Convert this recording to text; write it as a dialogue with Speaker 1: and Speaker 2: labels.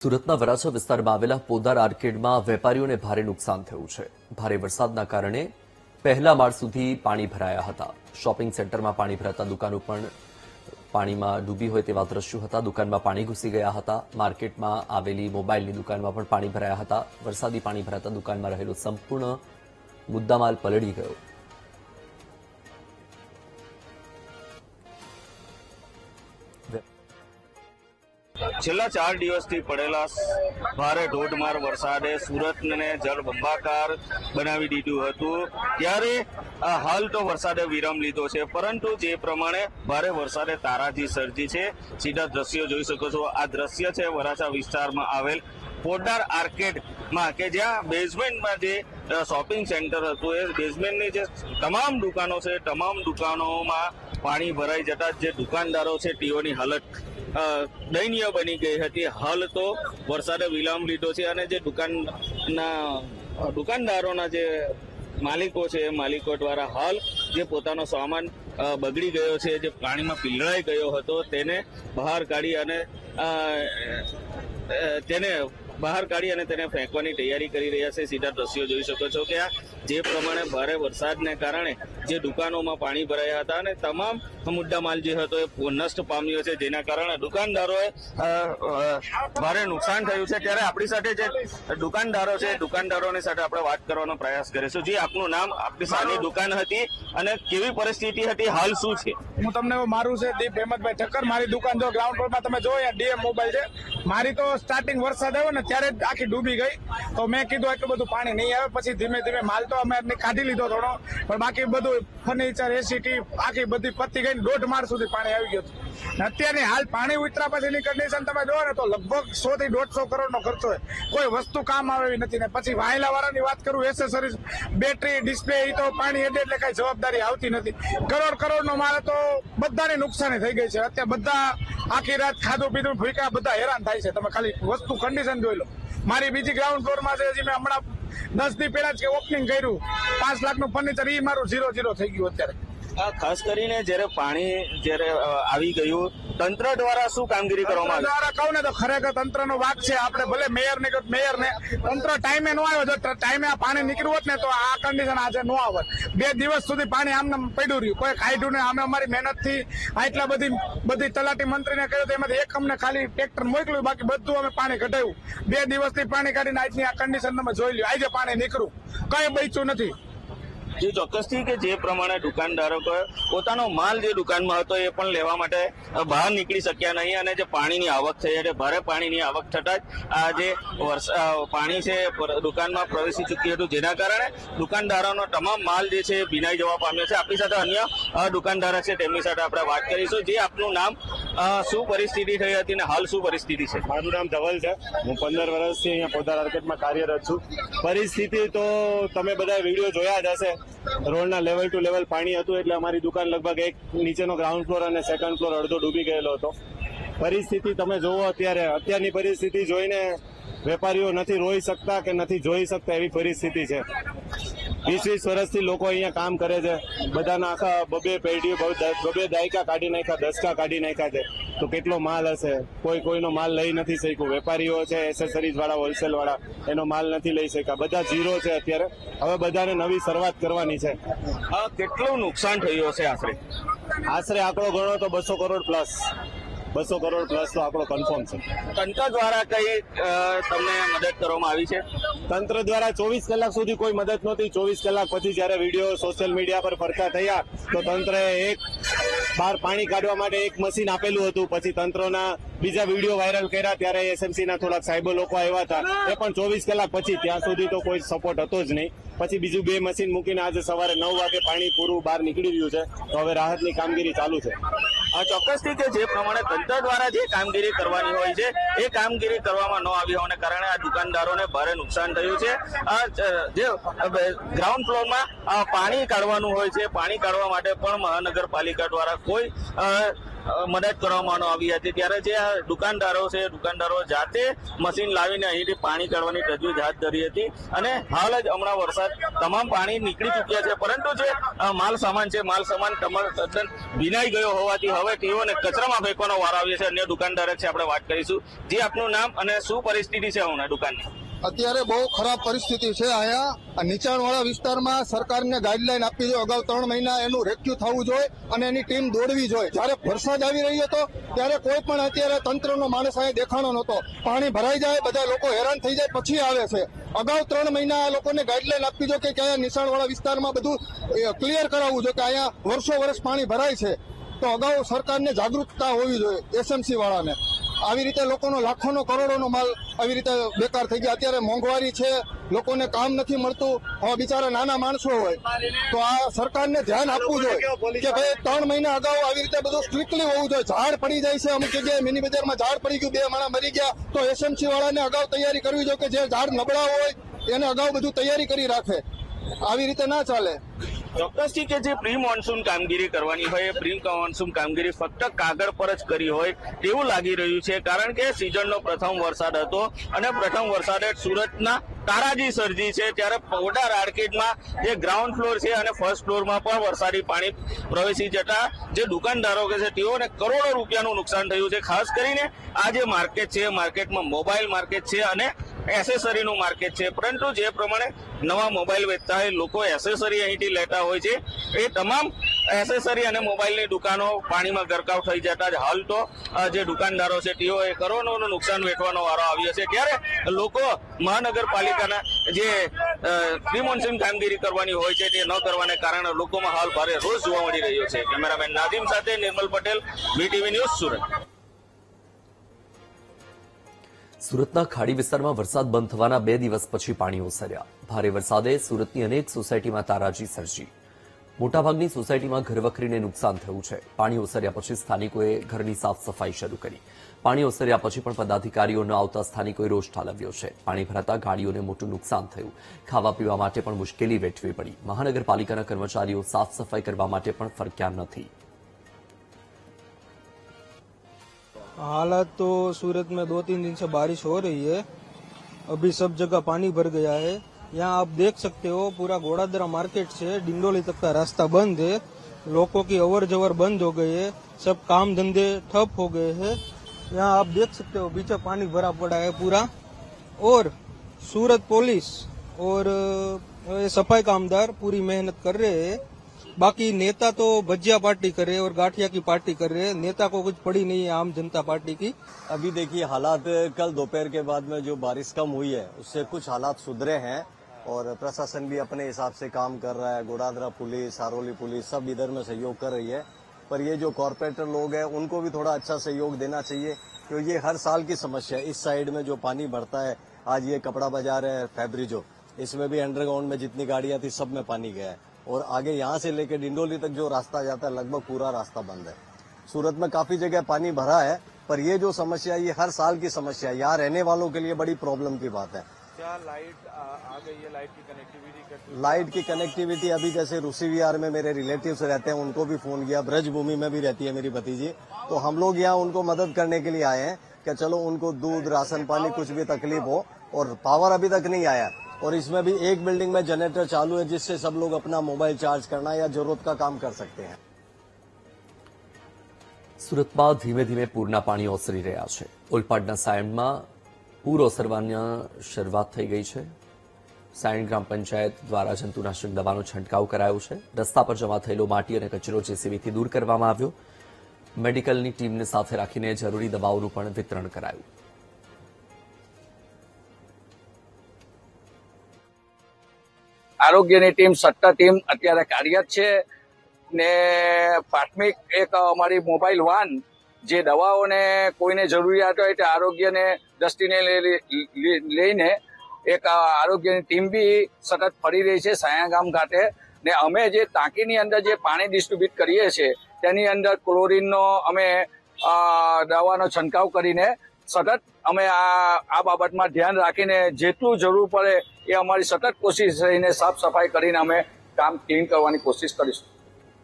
Speaker 1: સુરતના વરાછા વિસ્તારમાં આવેલા પોદાર આર્કેડમાં વેપારીઓને ભારે નુકસાન થયું છે। ભારે વરસાદના કારણે પહેલા માળ સુધી પાણી ભરાયા હતા। શોપિંગ સેન્ટરમાં પાણી ભરાતા દુકાનો પણ પાણીમાં ડૂબી હોય તેવા દ્રશ્યો હતા। દુકાનમાં પાણી ઘૂસી ગયા હતા। માર્કેટમાં આવેલી મોબાઈલની દુકાનમાં પણ પાણી ભરાયા હતા। વરસાદી પાણી ભરાતા દુકાનમાં રહેલો સંપૂર્ણ મુદ્દામાલ પલળી ગયો।
Speaker 2: છેલ્લા 4 દિવસથી પડેલા ભારે ધોધમાર વરસાદે સુરતને જળબંબાકાર બનાવી દીધું હતું। ત્યારે હાલ તો વરસાદે વિરામ લીધો છે, પરંતુ જે પ્રમાણે ભારે વરસાદે તારાજી સર્જી છે। સીધા દ્રશ્યો જોઈ શકો છો। આ દ્રશ્ય છે વરાછા વિસ્તારમાં આવેલ પોદાર આર્કેડમાં કે જ્યાં બેઝમેન્ટમાં જે શોપિંગ સેન્ટર હતું એ બેઝમેન્ટની જે તમામ દુકાનો છે, તમામ દુકાનોમાં પાણી ભરાઈ જતા જે દુકાનદારો છે તેઓની હાલત દયનીય બની ગઈ હતી। હાલ તો વરસાદે વિરામ લીધો છે અને જે દુકાનદારોના જે માલિકો છે એ માલિકો દ્વારા હાલ જે પોતાનો સામાન બગડી ગયો છે, જે પાણીમાં પીલળાઈ ગયો હતો, તેને બહાર કાઢી અને તેને ફેંકવાની તૈયારી કરી રહ્યા છે। સીધા દ્રશ્યો જોઈ શકો છો કે આ જે પ્રમાણે ભારે વરસાદને કારણે જે દુકાનોમાં પાણી ભરાયા હતા અને તમામ મુદ્દામાલ જે હતો એ નષ્ટ પામ્યો છે, જેના કારણે દુકાનદારોએ ભારે નુકસાન થયું છે। ત્યારે આપણી સાથે જે દુકાનદારો છે દુકાનદારોની સાથે આપણે વાત કરવાનો પ્રયાસ કરીશું। જી, આપનું નામ, આપની સાની દુકાન હતી અને કેવી પરિસ્થિતિ હતી, હાલ શું છે?
Speaker 3: હું તમને મારું છે દીપ હેમંતભાઈ ઠક્કર। મારી દુકાન જો ગ્રાઉન્ડ ફ્લોરમાં તમે જો ડીએમ મોબાઈલ છે। મારી તો સ્ટાર્ટિંગ વરસાદ આવ્યો ને ત્યારે જ આખી ડૂબી ગઈ, તો મેં કીધું એટલું બધું પાણી નહીં આવે। પછી ધીમે ધીમે માલ તો અમે કાઢી લીધો થોડો, પણ બાકી બધું ફર્નિચર, એસી, ટીવી આખી બધી પતી ગઈ, 1.5 માળ સુધી પાણી આવી ગયું હતું। અત્યારની હાલ પાણી ઉતર્યા પછીની કન્ડિશન તમે જોવો ને તો લગભગ 100 થી 150 કરોડનો ખર્ચો છે। કોઈ વસ્તુ કામ આવે એવી નથી ને પછી વાયલા વાળાની વાત કરું, એસેસરીઝ, બેટરી, ડિસ્પ્લે, એ તો પાણી હેડે એટલે કઈ જવાબદારી આવતી નથી। કરોડનો માલ તો બધાને નુકસાની થઈ ગઈ છે। અત્યારે બધા આખી રાત ખાધું પીધું ભૂખ્યા બધા હેરાન થાય છે। તમે ખાલી વસ્તુ કન્ડિશન જોઈ લો। મારી બીજી ગ્રાઉન્ડ ફ્લોરમાં છે, હજી મેં હમણાં 10 દી પહેલા જ ઓપનિંગ કર્યું, 5 લાખનું ફર્નિચર, એ મારું 0 થઈ ગયું અત્યારે।
Speaker 2: ખાસ કરીને જ્યારે પાણી આવી ગયું, તંત્ર દ્વારા શું કામગીરી કરવામાં આવી?
Speaker 3: દ્વારા કહું ને તો ખરેખર તંત્રનો વાક છે। આપણે ભલે મેયરને તંત્ર ટાઈમે ન આવ્યો, જો ટાઈમે આ પાણી નીકળ્યું હોત ને તો આ કન્ડિશન આજે ન આવત। 2 દિવસ સુધી પાણી આમને પડ્યું રહ્યું, કોઈ કાઢ્યું ને અમે અમારી મહેનતથી આટલા બધી તલાટી મંત્રીને કહ્યું તો એમાંથી એક અમને ખાલી ટ્રેક્ટર મોકલ્યું, બાકી બધું અમે પાણી કઢાવ્યું। 2 દિવસથી પાણી કાઢીને આજની આ કન્ડિશન તમે જોઈ લ્યો, આજે પાણી નીકળ્યું, કઈ બચ્યું નથી।
Speaker 2: જે ચોક્કસથી કે જે પ્રમાણે દુકાનદારો પોતાનો માલ જે દુકાનમાં હતો એ પણ લેવા માટે બહાર નીકળી શક્યા નહીં અને જે પાણીની આવક થઈ એટલે ભારે પાણીની આવક થતા જ આ જે પાણી છે દુકાનમાં પ્રવેશી ચૂક્યું હતું, જેના કારણે દુકાનદારોનો તમામ માલ જે છે ભીનાઈ જવા પામ્યો છે। આપણી સાથે અન્ય દુકાનદારો છે, તેમની સાથે આપણે વાત કરીશું। જે આપનું નામ, શું પરિસ્થિતિ થઈ હતી અને હાલ શું પરિસ્થિતિ છે?
Speaker 4: મારું નામ ધવલ છે। હું 15 વર્ષથી અહીંયા પોદાર માર્કેટમાં કાર્યરત છું। પરિસ્થિતિ તો તમે બધા વિડીયો જોયા જ હશે। રોડના લેવલ ટુ લેવલ પાણી હતું, એટલે અમારી દુકાન લગભગ એક નીચેનો ગ્રાઉન્ડ ફ્લોર અને સેકન્ડ ફ્લોર અડધો ડૂબી ગયેલો હતો। પરિસ્થિતિ તમે જોવો, અત્યારની પરિસ્થિતિ જોઈને વેપારીઓ નથી રોઈ શકતા કે નથી જોઈ શકતા એવી પરિસ્થિતિ છે। 20 વર્ષથી લોકો અહીંયા કામ કરે છે, બધાના આખા બબે પેઢીઓ, બબે દાયકા કાઢી નાખ્યા, દસકા કાઢી નાખ્યા છે, તો કેટલો માલ હશે? કોઈનો માલ લઈ નથી શક્યું। વેપારીઓ છે, એસેસરીઝ વાળા, હોલસેલ વાળા, એનો માલ નથી લઈ શક્યા, બધા ઝીરો છે અત્યારે। હવે બધાને નવી શરૂઆત કરવાની છે।
Speaker 2: કેટલું નુકસાન થયું હશે આશરે?
Speaker 4: આંકડો ગણો તો 200 કરોડ પ્લસ, 200 કરોડ પ્લસ તો આંકડો કન્ફર્મ છે।
Speaker 2: તંત્ર દ્વારા કઈ તમને મદદ કરવામાં આવી છે?
Speaker 4: તંત્ર દ્વારા 24 કલાક સુધી કોઈ મદદ નહોતી। 24 કલાક પછી જયારે વિડીયો સોશિયલ મીડિયા પર ફરતા થયા તો તંત્રએ બહાર પાણી કાઢવા માટે એક મશીન આપેલું હતું। પછી તંત્રના બીજા વિડીયો વાયરલ કર્યા ત્યારે એસએમસીના થોડાક સાહેબો લોકો આવ્યા હતા, એ પણ 24 કલાક પછી, ત્યાં સુધી તો કોઈ સપોર્ટ હતો જ નહીં। પછી બીજું 2 મશીન મૂકીને આજે સવારે 9 વાગે પાણી પૂરું બહાર નીકળી રહ્યું છે, તો હવે રાહતની કામગીરી ચાલુ છે।
Speaker 2: ચોક્કસથી કે જે પ્રમાણે તંત્ર દ્વારા જે કામગીરી કરવાની હોય છે એ કામગીરી કરવામાં ન આવી હોવાને કારણે આ દુકાનદારોને ભારે નુકસાન થયું છે। જે ગ્રાઉન્ડ ફ્લોરમાં પાણી કાઢવાનું હોય છે, પાણી કાઢવા માટે પણ મહાનગરપાલિકા દ્વારા કોઈ મદદ કરવામાં આવી હતી. ત્યારે જે આ દુકાનદારો છે, દુકાનદારો જાતે મશીન લાવીને અહીંથી પાણી કાઢવાની તજવીજ હાથ ધરી હતી અને હાલ જ હમણાં વરસાદ તમામ પાણી નીકળી ચૂક્યા છે, પરંતુ જે માલ સામાન છે, માલ સામાન તદ્દન ભીનાઈ ગયો હોવાથી હવે તેઓને કચરામાં ફેંકવાનો વારો આવ્યો છે. અન્ય દુકાનદાર છે, આપણે વાત કરીશું. જે આપનું નામ અને શું પરિસ્થિતિ છે હમણાં દુકાનની?
Speaker 5: અત્યારે બહુ ખરાબ પરિસ્થિતિ છે. અહીંયા નીચાણવાળા વિસ્તારમાં સરકારને ગાઈડલાઈન આપવી જોઈએ. અગાઉ 3 મહિના એનું રેસ્ક્યુ થવું જોઈએ અને એની ટીમ દોડવી જોઈએ. જ્યારે વરસાદ આવી રહ્યો હતો ત્યારે કોઈ પણ અત્યારે તંત્રનો માણસ અહીંયા દેખાણો નહોતો. પાણી ભરાઈ જાય, બધા લોકો હેરાન થઈ જાય પછી આવે છે. અગાઉ 3 મહિના આ લોકોને ગાઈડલાઈન આપવી જોઈએ કે ક્યાં નીચાણવાળા વિસ્તારમાં બધું ક્લિયર કરાવવું જોઈએ કે અહીંયા વર્ષો વર્ષ પાણી ભરાય છે. તો અગાઉ સરકારને જાગૃતતા હોવી જોઈએ, એસએમસી વાળાને. આવી રીતે લોકોનો લાખોનો કરોડોનો માલ આવી રીતે બેકાર થઈ ગયા. અત્યારે મોંઘવારી છે, લોકોને કામ નથી મળતું. હવે બિચારા નાના માણસો હોય તો આ સરકારને ધ્યાન આપવું જોઈએ કે ભાઈ 3 મહિના અગાઉ આવી રીતે બધું સ્ટ્રિક્ટલી હોવું જોઈએ. ઝાડ પડી જાય છે, અમુક જગ્યાએ મિની બજારમાં ઝાડ પડી ગયું, 2 માણસ મરી ગયા, તો એસએમસી વાળાને અગાઉ તૈયારી કરવી જોઈએ કે જે ઝાડ નબળા હોય એને અગાઉ બધું તૈયારી કરી રાખે. આવી રીતે ના ચાલે.
Speaker 2: ચોક્કસથી કે જે પ્રી મોન્સૂન કામગીરી કરવાની હોય, પ્રી મોન્સૂન કામગીરી ફક્ત કાગળ પર જ કરી હોય તેવું લાગી રહ્યું છે. કારણ કે સિઝનનો પ્રથમ વરસાદ હતો અને પ્રથમ વરસાદે સુરતના તારાજી સર્જી છે. ત્યારે પોદાર આર્કેડમાં જે ગ્રાઉન્ડ ફ્લોર છે અને ફર્સ્ટ ફ્લોરમાં પણ વરસાદી પાણી પ્રવેશી જતા જે દુકાનદારો કે છે તેઓને કરોડો રૂપિયાનું નુકસાન થયું છે. ખાસ કરીને આ જે માર્કેટ છે, માર્કેટમાં મોબાઈલ માર્કેટ છે અને એસેસરીનું માર્કેટ છે. પરંતુ જે પ્રમાણે નવા મોબાઈલ વેચતા હોય લોકો એસેસરી અહીંથી લેતા હોય છે, એ તમામ એસેસરી અને મોબાઈલની દુકાનો પાણીમાં ગરકાવ થઈ જતા જ હાલ તો જે દુકાનદારો છે તેઓએ કરોડોનું નુકસાન વેઠવાનો વારો આવ્યો છે. ત્યારે લોકો મહાનગરપાલિકાના જે પ્રી મોન્સૂન કામગીરી કરવાની હોય છે તે ન કરવાને કારણે લોકોમાં હાલ ભારે રોષ જોવા મળી રહ્યો છે. કેમેરામેન નાદિમ સાથે નિર્મલ પટેલ, BTV ન્યૂઝ, સુરત.
Speaker 1: સુરતના ખાડી વિસ્તારમાં વરસાદ બંધ થવાના 2 દિવસ પછી પાણી ઓસર્યા. ભારે વરસાદે સુરતની અનેક સોસાયટીમાં તારાજી સર્જી. મોટાભાગની સોસાયટીમાં ઘરવખરીને નુકસાન થયું છે. પાણી ઓસર્યા પછી સ્થાનિકોએ ઘરની સાફ સફાઈ શરૂ કરી. પાણી ઓસર્યા પછી પણ પદાધિકારીઓ ન આવતા સ્થાનિકોએ રોષ ઠાલવ્યો છે. પાણી ભરાતા ગાડીઓને મોટું નુકસાન થયું. ખાવા પીવા માટે પણ મુશ્કેલી વેઠવી પડી. મહાનગરપાલિકાના કર્મચારીઓ સાફ સફાઈ કરવા માટે પણ ફરક્યા નથી.
Speaker 6: हालात तो सूरत में 2-3 दिन से बारिश हो रही है. अभी सब जगह पानी भर गया है. यहाँ आप देख सकते हो पूरा घोड़ादरा मार्केट से डिंडोली तक का रास्ता बंद है. लोगों की अवर जवर बंद हो गई है. सब काम धंधे ठप हो गए हैं. यहाँ आप देख सकते हो पीछे पानी भरा पड़ा है पूरा. और सूरत पुलिस और सफाई कामदार पूरी मेहनत कर रहे हैं. बाकी नेता तो भजिया पार्टी कर रहे हैं और गाठिया की पार्टी कर रहे हैं. नेता को कुछ पड़ी नहीं है आम जनता पार्टी की.
Speaker 7: अभी देखिए हालात कल दोपहर के बाद में जो बारिश कम हुई है उससे कुछ हालात सुधरे हैं और प्रशासन भी अपने हिसाब से काम कर रहा है. गोड़ादरा पुलिस, सारोली पुलिस सब इधर में सहयोग कर रही है. पर ये जो कॉरपोरेटर लोग हैं उनको भी थोड़ा अच्छा सहयोग देना चाहिए क्योंकि ये हर साल की समस्या है. इस साइड में जो पानी भरता है, आज ये कपड़ा बाजार है फैब्रिजो, इसमें भी अंडरग्राउंड में जितनी गाड़ियां थी सब में पानी गया है. और आगे यहाँ से लेकर डिंडोली तक जो रास्ता जाता है लगभग पूरा रास्ता बंद है. सूरत में काफी जगह पानी भरा है पर ये जो समस्या है ये हर साल की समस्या है. यहाँ रहने वालों के लिए बड़ी प्रॉब्लम की बात है.
Speaker 3: क्या लाइट आ गई है? लाइट की कनेक्टिविटी
Speaker 7: लाइट की कनेक्टिविटी अभी जैसे रूसी विहार में मेरे रिलेटिव्स रहते हैं उनको भी फोन किया. ब्रजभूमि में भी रहती है मेरी भतीजी, तो हम लोग यहाँ उनको मदद करने के लिए आए हैं कि चलो उनको दूध, राशन पानी कुछ भी तकलीफ हो. और पावर अभी तक नहीं आया और इसमें भी एक बिल्डिंग में जनरेटर चालू है जिससे सब लोग अपना मोबाइल चार्ज करना या जरूरत का काम कर सकते हैं.
Speaker 1: સુરતમાં ધીમે ધીમે પૂરના પાણી ઓસરી રહ્યા છે. ઓલપાડના સાયણમાં પૂર ઓસરવાની શરૂઆત થઈ ગઈ છે. સાયણ ગ્રામ પંચાયત દ્વારા જંતુનાશક દવાનો છંટકાવ કરાયો છે. રસ્તા પર જમા થયેલો માટી અને કચરો જેસીબીથી દૂર કરવામાં આવ્યો. મેડિકલની ટીમને સાથે રાખીને જરૂરી દવાઓનું પણ વિતરણ કરાયું.
Speaker 8: આરોગ્યની ટીમ, સટ્ટા ટીમ અત્યારે કાર્યરત છે ને પ્રાથમિક એક અમારી મોબાઈલ વાન જે દવાઓને કોઈને જરૂરિયાત હોય તે આરોગ્યને દ્રષ્ટિને લઈને એક આરોગ્યની ટીમ બી સતત ફરી રહી છે સાયા ગામ ખાતે. ને અમે જે ટાંકીની અંદર જે પાણી ડિસ્ટ્રીબ્યુટ કરીએ છીએ તેની અંદર ક્લોરીનનો અમે દવાનો છંટકાવ કરીને સતત અમે આ બાબતમાં ધ્યાન રાખીને જેટલું જરૂર પડે એ અમારી સતત કોશિશ રહીને સાફ સફાઈ કરીને અમે કામ ક્લીન કરવાની કોશિશ કરીશું.